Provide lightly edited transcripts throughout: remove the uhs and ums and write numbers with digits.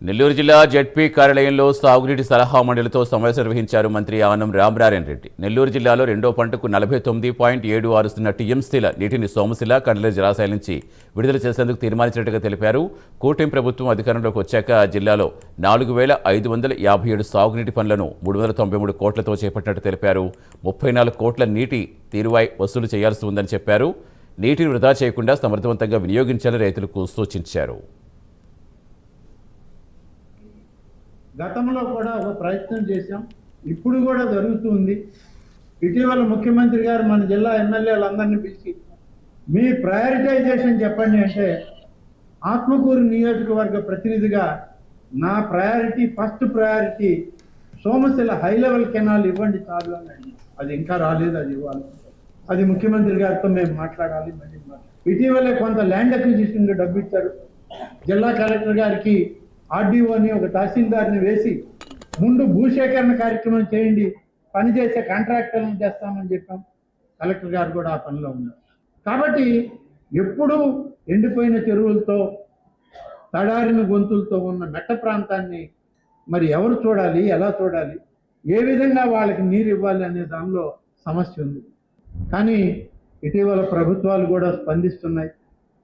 నెల్లూరు జిల్లా జెడ్పీ కార్యాలయంలో సాగునీటి సలహా మండలితో సమావేశం నిర్వహించారు మంత్రి ఆనం రామనారాయణ రెడ్డి. నెల్లూరు జిల్లాలో రెండో పంటకు 49.76 టీఎంసీల నీటిని సోమశిల, కండలేరు జలాశయాల నుంచి విడుదల చేసేందుకు తీర్మానించినట్టుగా తెలిపారు. కూటమి ప్రభుత్వం అధికారంలోకి వచ్చాక జిల్లాలో 4,557 సాగునీటి పనులను 393 కోట్లతో చేపట్టినట్టు తెలిపారు. 34 కోట్ల నీటి తీరువాయి వసూలు చేయాల్సి ఉందని చెప్పారు. నీటిని వృధా చేయకుండా సమర్థవంతంగా వినియోగించాలని రైతులకు సూచించారు. గతంలో కూడా ఒక ప్రయత్నం చేశాం, ఇప్పుడు కూడా జరుగుతుంది. ఇటీవల ముఖ్యమంత్రి గారు మన జిల్లా ఎమ్మెల్యేలందరినీ పిలిచి మీ ప్రయారిటైజేషన్ చెప్పండి అంటే, ఆత్మకూరు నియోజకవర్గ ప్రతినిధిగా నా first priority Somasila high level canal ఇవ్వండి చాలు అని అడిగి, అది ఇంకా రాలేదు, అది ఇవ్వాలి. అది ముఖ్యమంత్రి గారితో మేము మాట్లాడాలి. ఇటీవలే కొంత ల్యాండ్ అక్విజిషన్కి డబ్బు ఇచ్చారు. జిల్లా కలెక్టర్ గారికి ఆర్డీఓని ఒక తహసీల్దార్ని వేసి ముందు భూసేకరణ కార్యక్రమం చేయండి, పనిచేసే కాంట్రాక్టర్లను చేస్తామని చెప్పాం. కలెక్టర్ గారు కూడా ఆ పనిలో ఉన్నారు. కాబట్టి ఎప్పుడూ ఎండిపోయిన చెరువులతో, తడారిన గొంతులతో ఉన్న మెట్ట ప్రాంతాన్ని మరి ఎవరు చూడాలి, ఎలా చూడాలి, ఏ విధంగా వాళ్ళకి నీరు ఇవ్వాలి అనే దానిలో సమస్య ఉంది. కానీ ఇటీవల ప్రభుత్వాలు కూడా స్పందిస్తున్నాయి.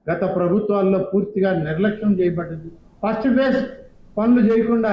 గత ప్రభుత్వాల్లో పూర్తిగా నిర్లక్ష్యం చేయబడ్డది. ఫస్ట్ ఫేజ్ పనులు చేయకుండా